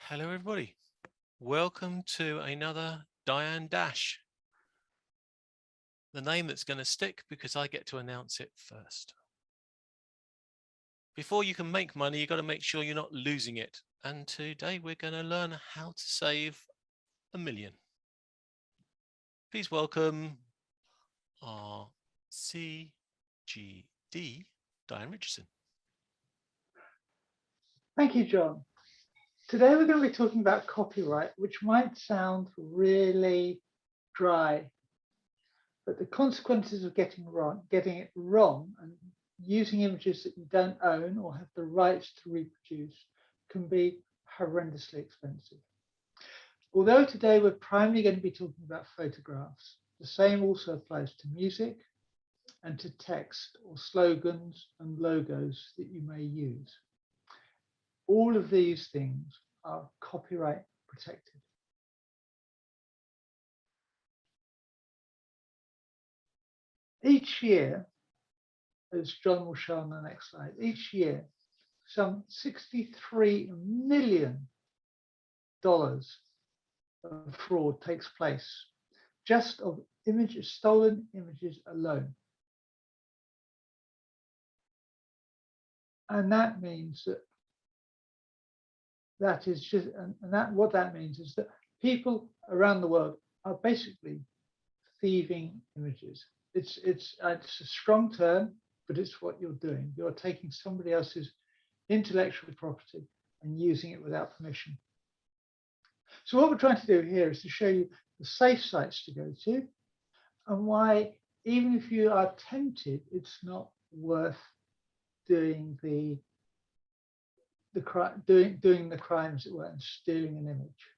Hello everybody, welcome to another Diane Dash, the name that's going to stick because I get to announce it first. Before you can make money, you've got to make sure you're not losing it, and today we're going to learn how to save $1 million. Please welcome our CGD, Diane Richardson. Thank you, John. Today we're going to be talking about copyright, which might sound really dry, but the consequences of getting it wrong and using images that you don't own or have the rights to reproduce can be horrendously expensive. Although today we're primarily going to be talking about photographs, the same also applies to music and to text or slogans and logos that you may use. All of these things are copyright protected. Each year, as John will show on the next slide, each year, some $63 million of fraud takes place just of images, stolen images alone. And that means what that means is that people around the world are basically thieving images. It's a strong term, but it's what you're doing. You're taking somebody else's intellectual property and using it without permission. So what we're trying to do here is to show you the safe sites to go to and why, even if you are tempted, it's not worth doing the crimes that were and stealing an image.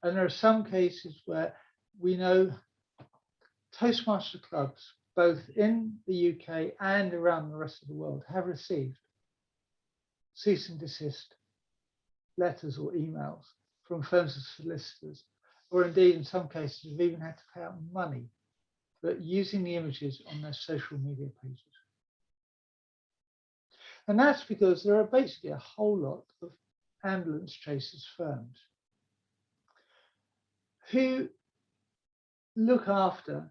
And there are some cases where we know Toastmasters clubs, both in the UK and around the rest of the world, have received cease and desist letters or emails from firms of solicitors, or indeed in some cases have even had to pay out money for using the images on their social media pages. And that's because there are basically a whole lot of ambulance chasers firms who look after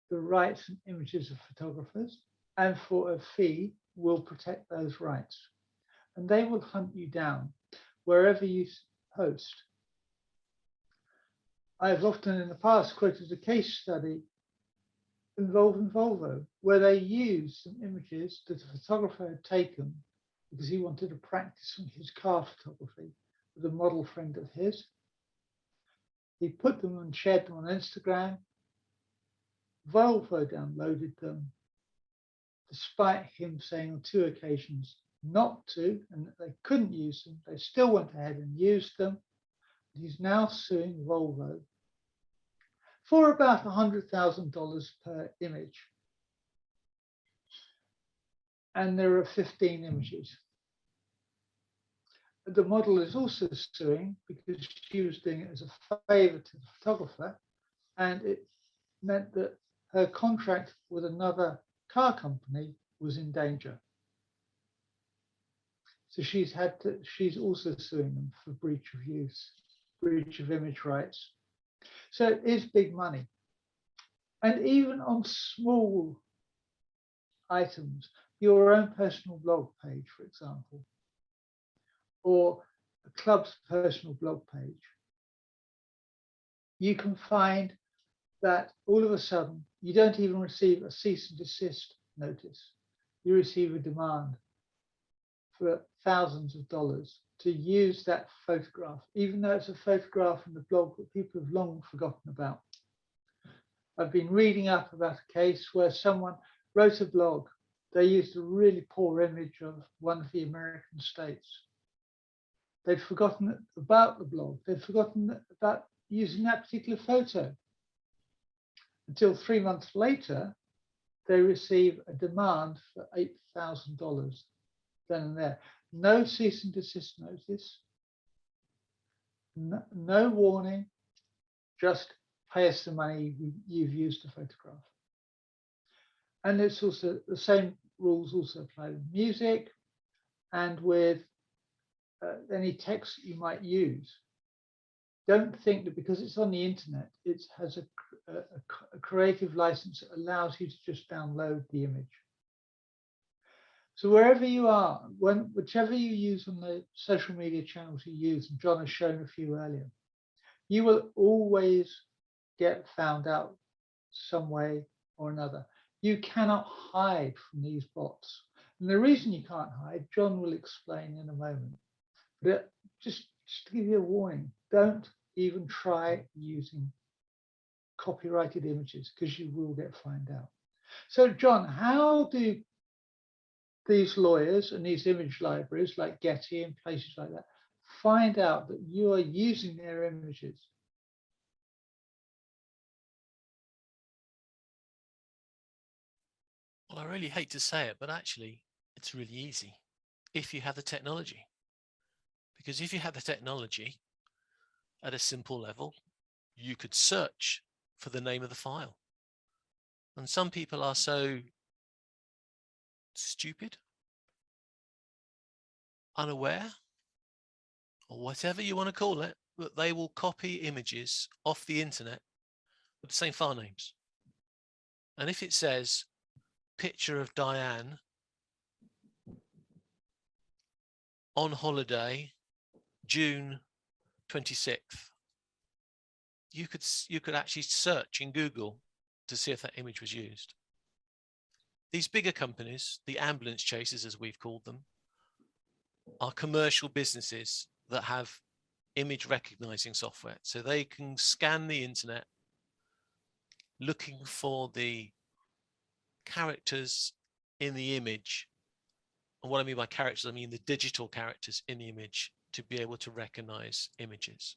the rights and images of photographers, and for a fee will protect those rights. And they will hunt you down wherever you post. I've often in the past quoted a case study involving Volvo, where they used some images that a photographer had taken because he wanted to practice on his car photography with a model friend of his. He put them and shared them on Instagram. Volvo downloaded them, despite him saying on 2 occasions not to, and that they couldn't use them. They still went ahead and used them. He's now suing Volvo for about $100,000 per image. And there are 15 images. The model is also suing because she was doing it as a favor to the photographer, and it meant that her contract with another car company was in danger. So she's also suing them for breach of use, breach of image rights. So it is big money. And even on small items, your own personal blog page, for example, or a club's personal blog page, you can find that all of a sudden you don't even receive a cease and desist notice. You receive a demand for thousands of dollars to use that photograph, even though it's a photograph in the blog that people have long forgotten about. I've been reading up about a case where someone wrote a blog. They used a really poor image of one of the American states. They'd forgotten about the blog. They'd forgotten about using that particular photo. Until 3 months later, they receive a demand for $8,000 then and there. No cease and desist notice, no warning, just pay us the money you've used the photograph. And it's also the same rules also apply with music and with any text that you might use, don't think that because it's on the internet, it has a creative license that allows you to just download the image. So wherever you are, whichever you use on the social media channels you use, and John has shown a few earlier, you will always get found out some way or another. You cannot hide from these bots. And the reason you can't hide, John will explain in a moment. But just to give you a warning, don't even try using copyrighted images because you will get found out. So John, how do these lawyers and these image libraries like Getty and places like that find out that you are using their images? Well, I really hate to say it, but actually it's really easy if you have the technology. Because if you have the technology at a simple level, you could search for the name of the file. And some people are so stupid, unaware, or whatever you want to call it, that they will copy images off the internet with the same file names. And if it says picture of Diane on holiday, June 26th, you could actually search in Google to see if that image was used. These bigger companies, the ambulance chasers, as we've called them, are commercial businesses that have image recognizing software. So they can scan the internet looking for the characters in the image. And what I mean by characters, I mean the digital characters in the image to be able to recognize images.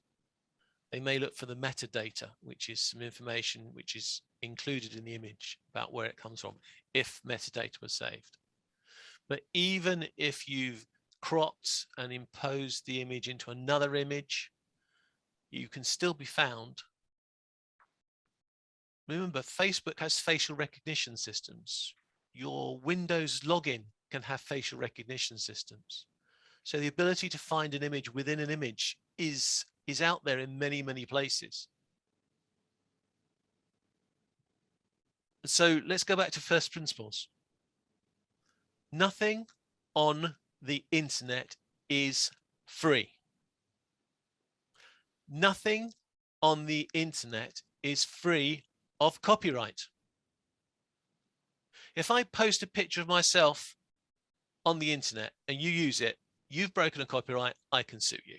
They may look for the metadata, which is some information which is included in the image about where it comes from, if metadata was saved. But even if you've cropped and imposed the image into another image, you can still be found. Remember, Facebook has facial recognition systems. Your Windows login can have facial recognition systems. So the ability to find an image within an image is out there in many, many places. So let's go back to first principles. Nothing on the internet is free. Nothing on the internet is free of copyright. If I post a picture of myself on the internet and you use it, you've broken a copyright, I can sue you.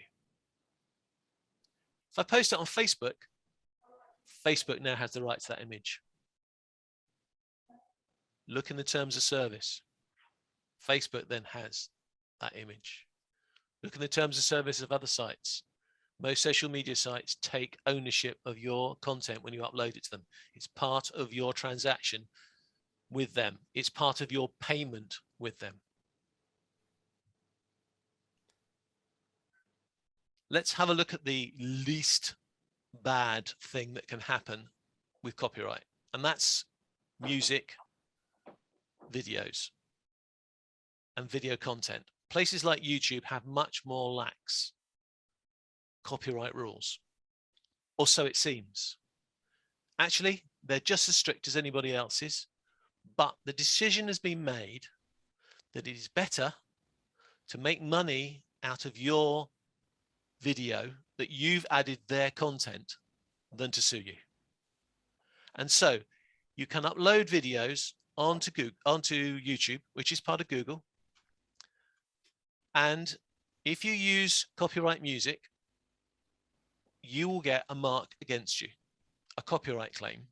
If I post it on Facebook, Facebook now has the right to that image. Look in the terms of service. Facebook then has that image. Look in the terms of service of other sites. Most social media sites take ownership of your content when you upload it to them. It's part of your transaction with them. It's part of your payment with them. Let's have a look at the least bad thing that can happen with copyright, and that's music, videos, and video content. Places like YouTube have much more lax copyright rules, or so it seems. Actually, they're just as strict as anybody else's, but the decision has been made that it is better to make money out of your video that you've added their content than to sue you. And so you can upload videos onto YouTube, which is part of Google. And if you use copyright music, you will get a mark against you, a copyright claim,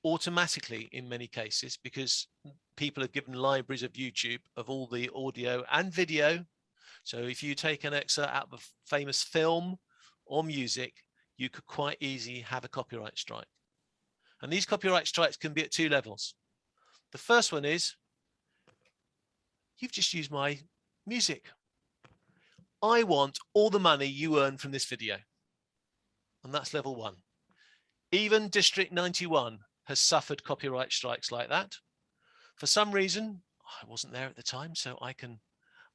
automatically in many cases, because people have given libraries of YouTube of all the audio and video. So if you take an excerpt out of a famous film or music, you could quite easily have a copyright strike. And these copyright strikes can be at two levels. The first one is, you've just used my music. I want all the money you earn from this video. And that's level one. Even District 91 has suffered copyright strikes like that. For some reason, I wasn't there at the time, so I can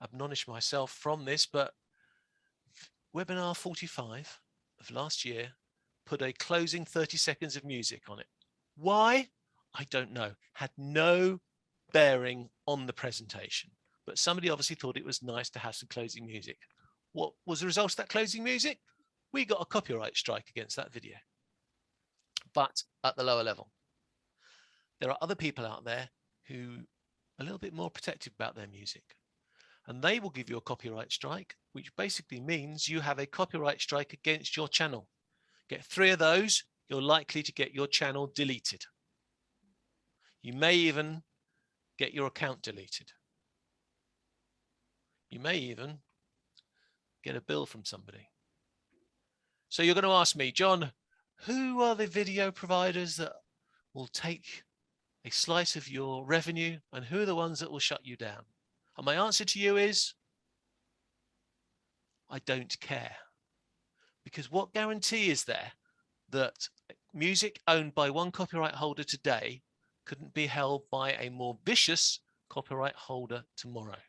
admonish myself from this, but webinar 45 of last year put a closing 30 seconds of music on it. Why? I don't know. Had no bearing on the presentation, but somebody obviously thought it was nice to have some closing music. What was the result of that closing music? We got a copyright strike against that video. But at the lower level, there are other people out there who are a little bit more protective about their music, and they will give you a copyright strike, which basically means you have a copyright strike against your channel. Get 3 of those, you're likely to get your channel deleted. You may even get your account deleted. You may even get a bill from somebody. So you're going to ask me, John, who are the video providers that will take a slice of your revenue, and who are the ones that will shut you down? And my answer to you is, I don't care. Because what guarantee is there that music owned by one copyright holder today couldn't be held by a more vicious copyright holder tomorrow?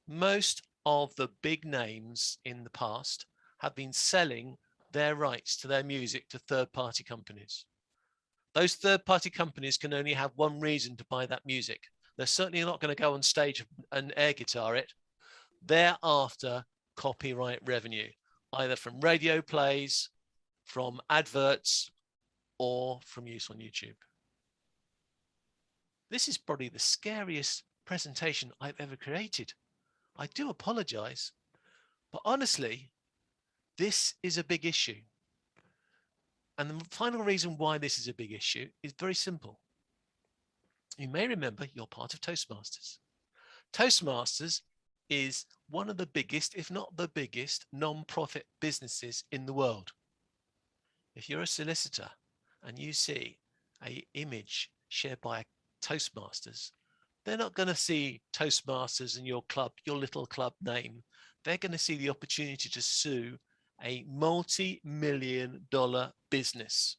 Most of the big names in the past have been selling their rights to their music to third-party companies. Those third-party companies can only have one reason to buy that music. They're certainly not going to go on stage and air guitar it. They're after copyright revenue, either from radio plays, from adverts, or from use on YouTube. This is probably the scariest presentation I've ever created. I do apologize, but honestly, this is a big issue. And the final reason why this is a big issue is very simple. You may remember you're part of Toastmasters. Toastmasters is one of the biggest, if not the biggest, non-profit businesses in the world. If you're a solicitor and you see an image shared by Toastmasters, they're not going to see Toastmasters and your club, your little club name. They're going to see the opportunity to sue a multi-million-dollar business.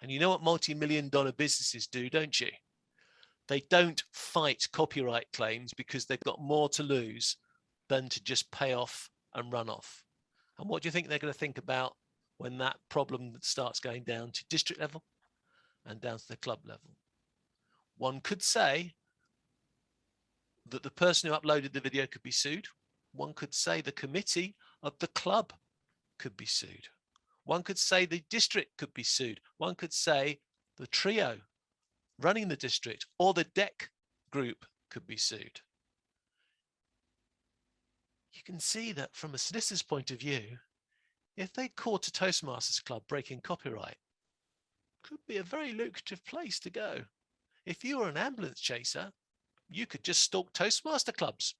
And you know what multi-million-dollar businesses do, don't you? They don't fight copyright claims because they've got more to lose than to just pay off and run off. And what do you think they're going to think about when that problem starts going down to district level and down to the club level? One could say that the person who uploaded the video could be sued. One could say the committee of the club could be sued. One could say the district could be sued. One could say the trio running the district or the deck group could be sued. You can see that from a solicitor's point of view, if they caught a Toastmasters club breaking copyright, could be a very lucrative place to go. If you were an ambulance chaser, you could just stalk Toastmaster clubs.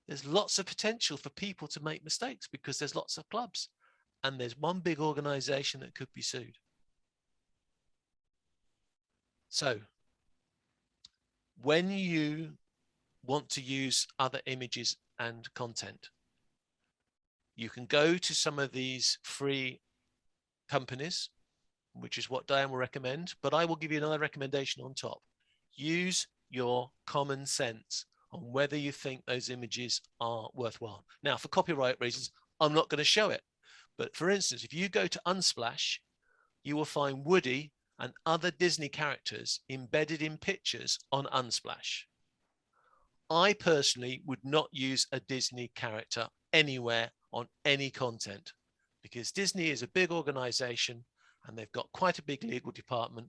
There's lots of potential for people to make mistakes because there's lots of clubs and there's one big organization that could be sued. So when you want to use other images and content, you can go to some of these free companies, which is what Diane will recommend, but I will give you another recommendation on top. Use your common sense on whether you think those images are worthwhile. Now, for copyright reasons, I'm not going to show it. But for instance, if you go to Unsplash, you will find Woody and other Disney characters embedded in pictures on Unsplash. I personally would not use a Disney character anywhere on any content because Disney is a big organization and they've got quite a big legal department.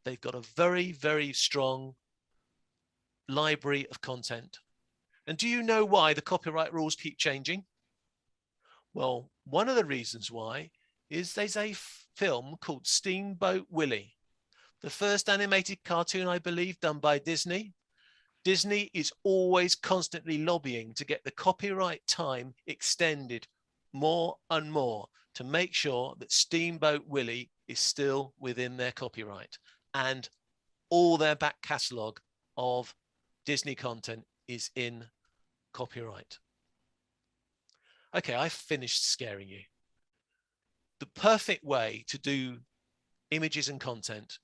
They've got a very, very strong library of content. And do you know why the copyright rules keep changing? Well, one of the reasons why is there's a film called Steamboat Willie, the first animated cartoon, I believe, done by Disney. Disney is always constantly lobbying to get the copyright time extended more and more to make sure that Steamboat Willie is still within their copyright, and all their back catalogue of Disney content is in copyright. Okay, I've finished scaring you. The perfect way to do images and content,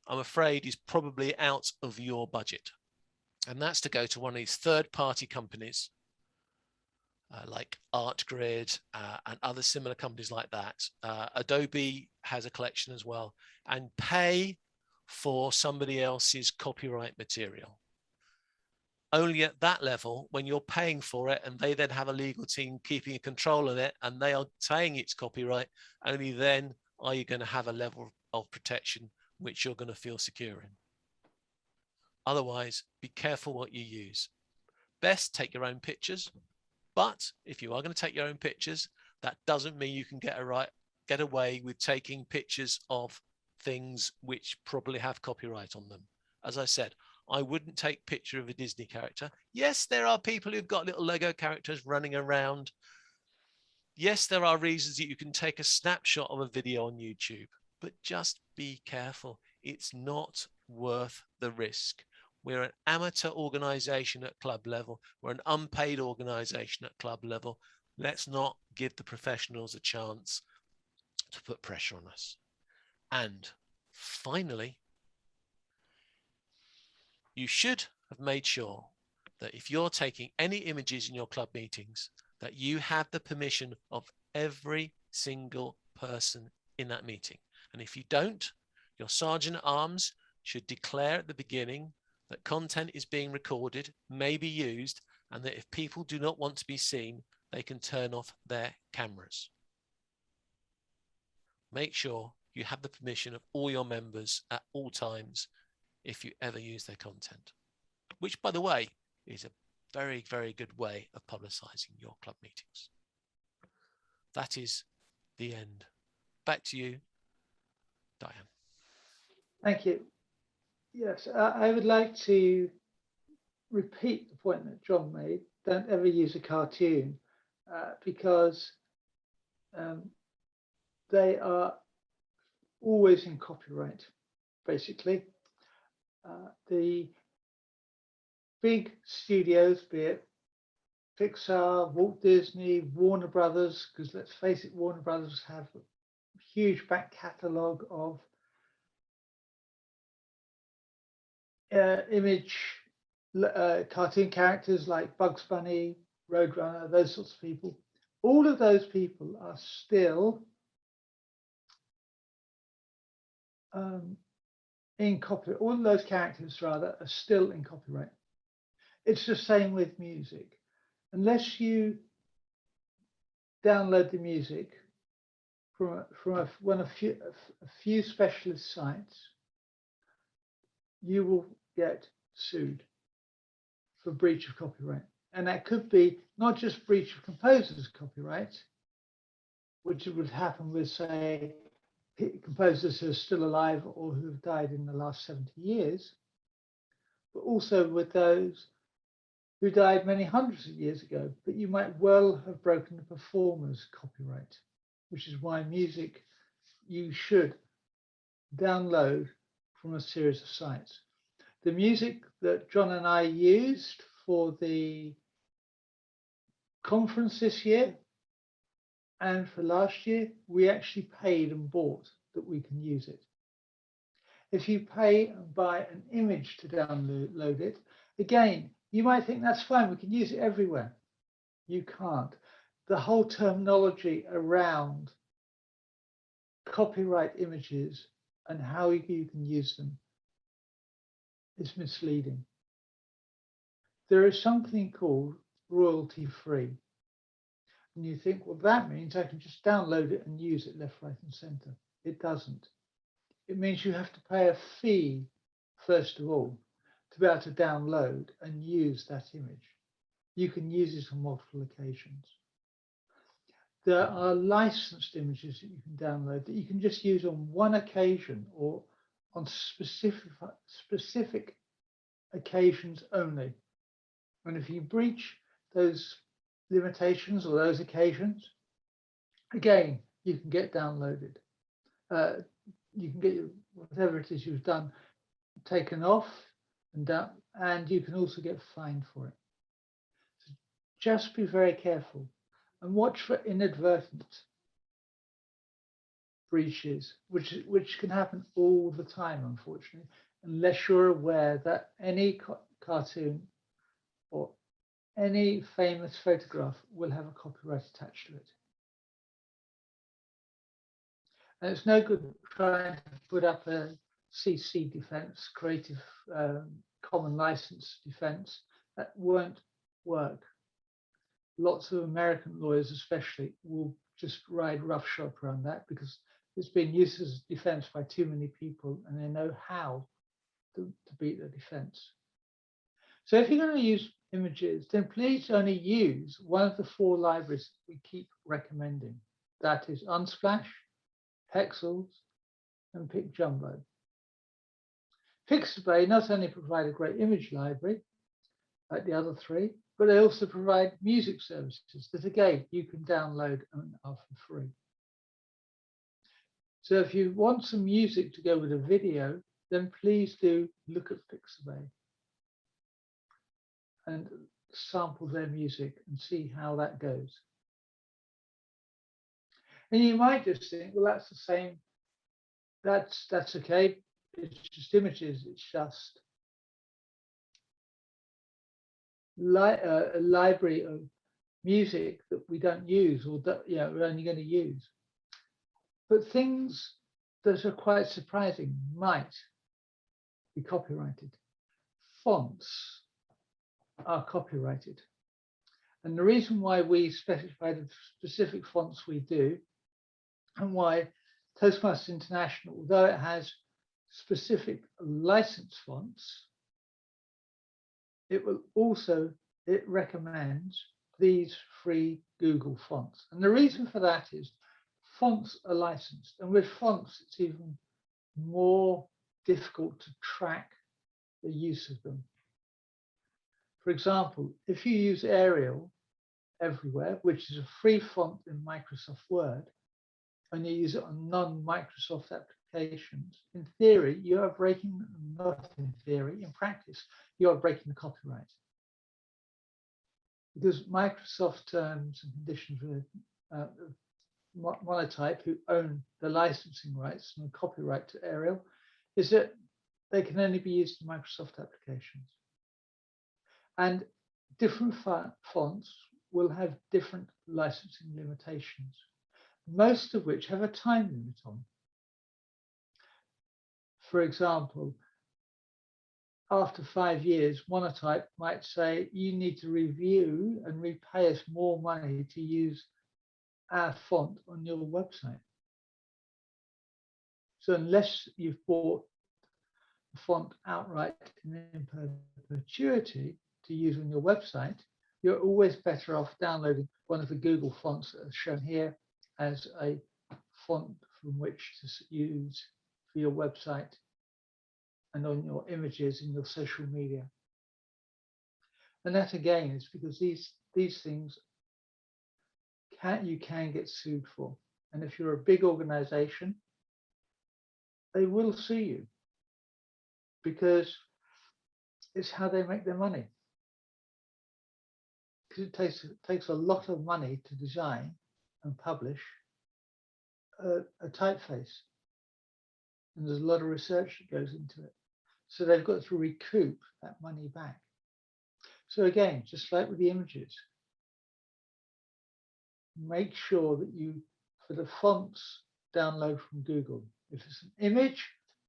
I'm afraid, is probably out of your budget. And that's to go to one of these third-party companies like ArtGrid and other similar companies like that. Adobe has a collection as well, and pay for somebody else's copyright material. Only at that level, when you're paying for it and they then have a legal team keeping a control on it and they are saying it's copyright, only then are you going to have a level of protection which you're going to feel secure in. Otherwise, be careful what you use. Best take your own pictures, but if you are going to take your own pictures, that doesn't mean you can get away with taking pictures of things which probably have copyright on them. As I said, I wouldn't take a picture of a Disney character. Yes, there are people who've got little Lego characters running around. Yes, there are reasons that you can take a snapshot of a video on YouTube, but just be careful. It's not worth the risk. We're an amateur organization at club level. We're an unpaid organization at club level. Let's not give the professionals a chance to put pressure on us. And finally, you should have made sure that if you're taking any images in your club meetings, that you have the permission of every single person in that meeting. And if you don't, your sergeant at arms should declare at the beginning that content is being recorded, may be used, and that if people do not want to be seen, they can turn off their cameras. Make sure you have the permission of all your members at all times if you ever use their content, which, by the way, is a very, very good way of publicizing your club meetings. That is the end. Back to you, Diane. Thank you. Yes, I would like to repeat the point that John made. Don't ever use a cartoon because they are always in copyright, basically. The big studios, be it Pixar, Walt Disney, Warner Brothers, because let's face it, Warner Brothers have a huge back catalogue of image cartoon characters like Bugs Bunny, Roadrunner, those sorts of people. All of those people are still in copyright. All of those characters, rather, are still in copyright. It's the same with music. Unless you download the music from a few specialist sites, you will get sued for breach of copyright. And that could be not just breach of composer's copyright, which would happen with, say, composers who are still alive or who have died in the last 70 years, but also with those who died many hundreds of years ago. But you might well have broken the performer's copyright, which is why music you should download from a series of sites. The music that John and I used for the conference this year and for last year, we actually paid and bought that we can use it. If you pay and buy an image to download it, again, you might think that's fine, we can use it everywhere. You can't. The whole terminology around copyright images and how you can use them is misleading. There is something called royalty free. And you think, well, that means I can just download it and use it left, right, and center. It doesn't. It means you have to pay a fee, first of all, to be able to download and use that image. You can use it on multiple occasions. There are licensed images that you can download that you can just use on one occasion or on specific occasions only. And if you breach those limitations or those occasions, again, you can get downloaded. You can get whatever it is you've done taken off and done, and you can also get fined for it. So just be very careful and watch for inadvertent breaches, which can happen all the time, unfortunately, unless you're aware that any cartoon or any famous photograph will have a copyright attached to it. And it's no good trying to put up a CC defense, Creative Common License defense. That won't work. Lots of American lawyers especially will just ride roughshod around that because it's been used as defense by too many people and they know how to beat the defense. So if you're going to use images, then please only use one of the 4 libraries we keep recommending. That is Unsplash, Pexels, and PicJumbo. Pixabay not only provide a great image library, like the other 3, but they also provide music services that, again, you can download and are for free. So if you want some music to go with a video, then please do look at Pixabay and sample their music and see how that goes. And you might just think, well, that's the same. That's okay. It's just images. It's just a library of music that we don't use or that we're only going to use. But things that are quite surprising might be copyrighted. Fonts are copyrighted. And the reason why we specify the specific fonts we do and why Toastmasters International, although it has specific license fonts, it recommends these free Google fonts. And the reason for that is fonts are licensed. And with fonts, it's even more difficult to track the use of them. For example, if you use Arial everywhere, which is a free font in Microsoft Word, and you use it on non-Microsoft applications, in theory, you are breaking, not in theory, in practice, you are breaking the copyright. Because Microsoft terms and conditions with Monotype, who own the licensing rights and the copyright to Arial, is that they can only be used in Microsoft applications. And different fonts will have different licensing limitations, most of which have a time limit on. For example, after 5 years, Monotype might say, you need to review and repay us more money to use our font on your website. So unless you've bought the font outright in perpetuity to use on your website, you're always better off downloading one of the Google fonts that are shown here as a font from which to use for your website and on your images in your social media. And that again is because these things you can get sued for. And if you're a big organization, they will sue you because it's how they make their money. Because it takes a lot of money to design and publish a typeface. And there's a lot of research that goes into it. So they've got to recoup that money back. So again, just like with the images, make sure that you, for the fonts, download from Google. If it's an image,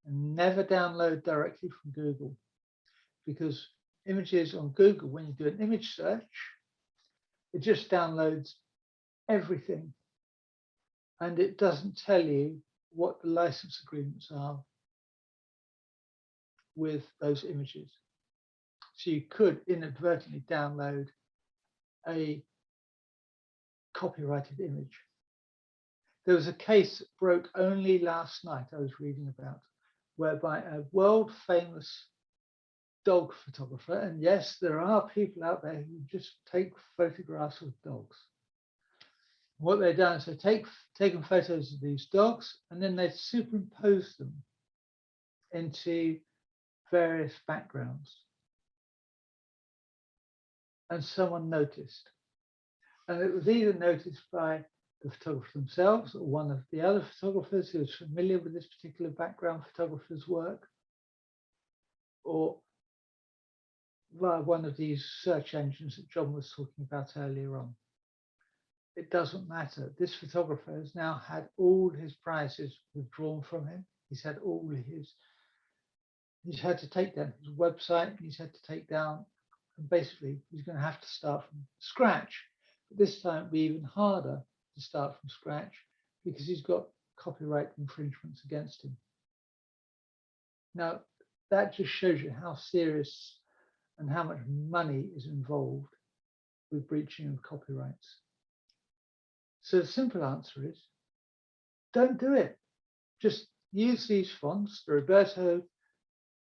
never download directly from Google, because images on Google, when you do an image search, it just downloads everything. And it doesn't tell you what the license agreements are with those images. So you could inadvertently download a copyrighted image. There was a case that broke only last night I was reading about, whereby a world famous dog photographer, and yes, there are people out there who just take photographs of dogs. What they've done is they've taken photos of these dogs and then they've superimposed them into various backgrounds. And someone noticed. And it was either noticed by the photographer themselves or one of the other photographers who was familiar with this particular background photographer's work, or via one of these search engines that John was talking about earlier on. It doesn't matter. This photographer has now had all his prizes withdrawn from him. He's had he's had to take down his website. He's had to take down, and basically he's going to have to start from scratch. But this time it'll be even harder to start from scratch because he's got copyright infringements against him. Now, that just shows you how serious and how much money is involved with breaching of copyrights. So the simple answer is, don't do it. Just use these fonts, the Roberto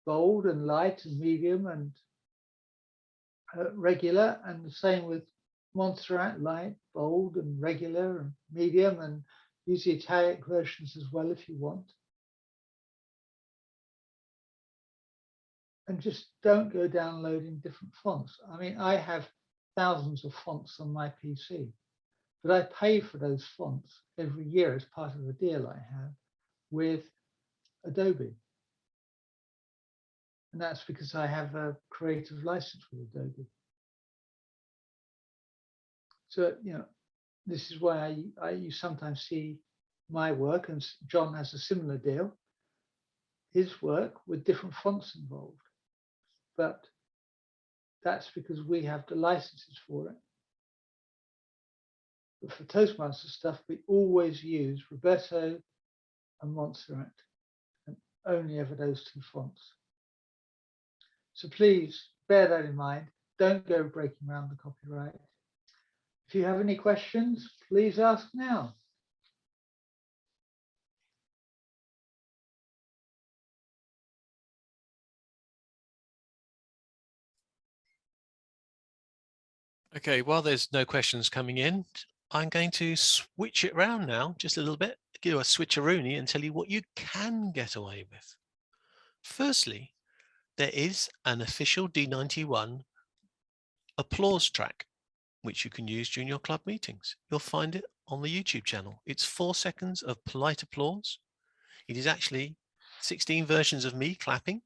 bold and light and medium and regular, and the same with Montserrat light, bold and regular and medium, and use the italic versions as well if you want. And just don't go downloading different fonts. I mean, I have thousands of fonts on my PC, but I pay for those fonts every year as part of a deal I have with Adobe. And that's because I have a creative license with Adobe. So, you know, this is why you sometimes see my work, and John has a similar deal, his work with different fonts involved. But that's because we have the licenses for it. But for Toastmasters stuff, we always use Roberto and Montserrat, and only ever those two fonts. So please bear that in mind. Don't go breaking around the copyright. If you have any questions, please ask now. Okay, while there's no questions coming in, I'm going to switch it around now just a little bit, give you a switcheroony and tell you what you can get away with. Firstly, there is an official D91 applause track, which you can use during your club meetings. You'll find it on the YouTube channel. It's 4 seconds of polite applause. It is actually 16 versions of me clapping.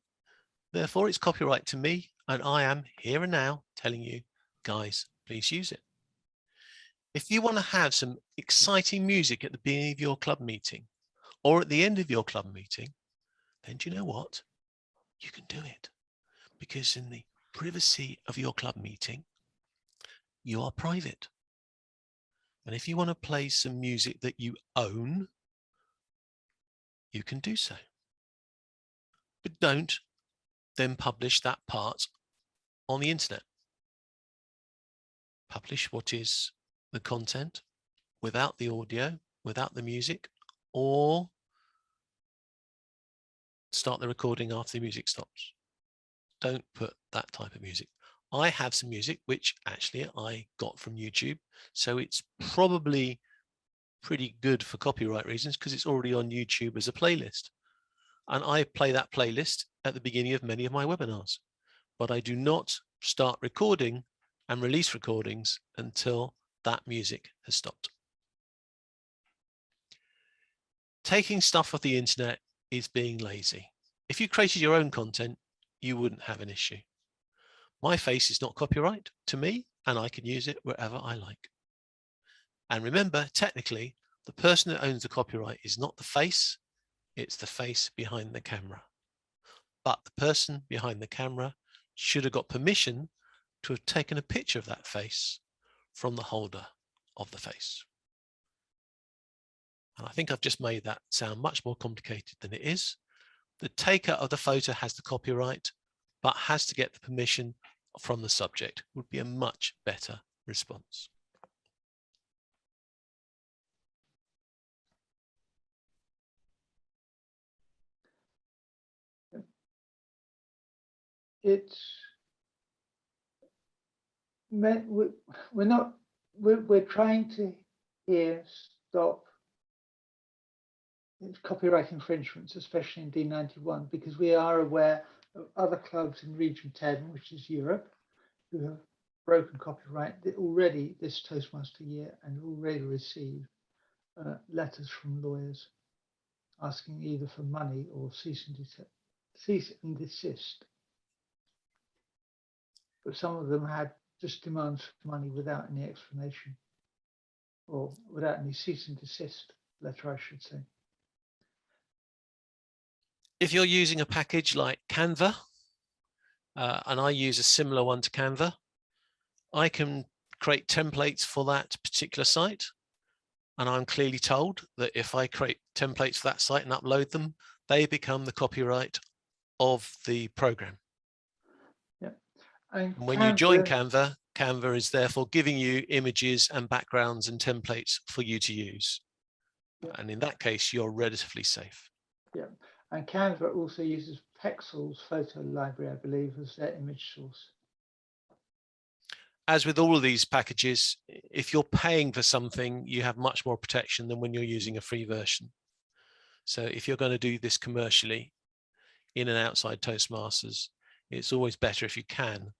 Therefore, it's copyright to me, and I am here and now telling you, guys, please use it. If you want to have some exciting music at the beginning of your club meeting or at the end of your club meeting, then do you know what? You can do it, because in the privacy of your club meeting, you are private. And if you want to play some music that you own, you can do so. But don't then publish that part on the internet. Publish what is the content without the audio, without the music, or start the recording after the music stops. Don't put that type of music. I have some music which actually I got from YouTube, so it's probably pretty good for copyright reasons because it's already on YouTube as a playlist. And I play that playlist at the beginning of many of my webinars, but I do not start recording and release recordings until that music has stopped. Taking stuff off the internet is being lazy. If you created your own content, you wouldn't have an issue. My face is not copyright to me, and I can use it wherever I like. And remember, technically, the person that owns the copyright is not the face, it's the face behind the camera. But the person behind the camera should have got permission to have taken a picture of that face from the holder of the face. And I think I've just made that sound much more complicated than it is. The taker of the photo has the copyright, but has to get the permission from the subject. Would be a much better response. We're trying to here stop copyright infringements, especially in D91, because we are aware of other clubs in Region 10, which is Europe, who have broken copyright already this Toastmaster year and already received letters from lawyers asking either for money or cease and desist. but some of them had just demands for money without any explanation, or without any cease and desist letter, I should say. If you're using a package like Canva, and I use a similar one to Canva, I can create templates for that particular site. And I'm clearly told that if I create templates for that site and upload them, they become the copyright of the program. Yeah. And when you join Canva, Canva is therefore giving you images and backgrounds and templates for you to use. Yeah. And in that case, you're relatively safe. Yeah. And Canva also uses Pexel's photo library, I believe, as their image source. As with all of these packages, if you're paying for something, you have much more protection than when you're using a free version. So if you're going to do this commercially in and outside Toastmasters, it's always better if you can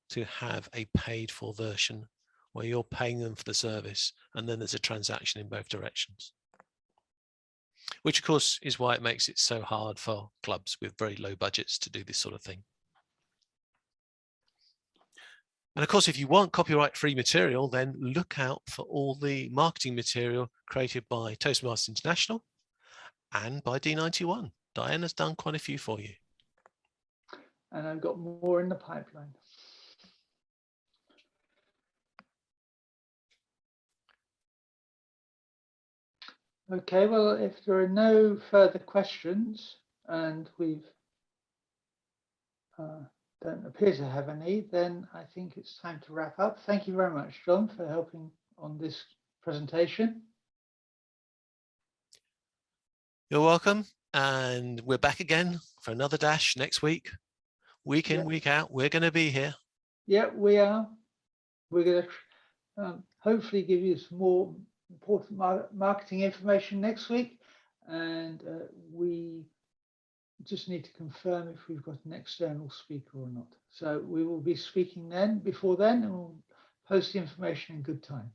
to have a paid for version where you're paying them for the service and then there's a transaction in both directions. Which of course is why it makes it so hard for clubs with very low budgets to do this sort of thing. And of course, if you want copyright-free material, then look out for all the marketing material created by Toastmasters International and by D91. Diana's done quite a few for you. And I've got more in the pipeline. Okay, well, if there are no further questions, and we don't appear to have any, then I think it's time to wrap up. Thank you very much, John, for helping on this presentation. You're welcome. And we're back again for another dash next week. Week in, week out, we're going to be here. Yeah, we are. We're going to hopefully give you some more important marketing information next week. And we just need to confirm if we've got an external speaker or not. So we will be speaking then, before then, and we'll post the information in good time.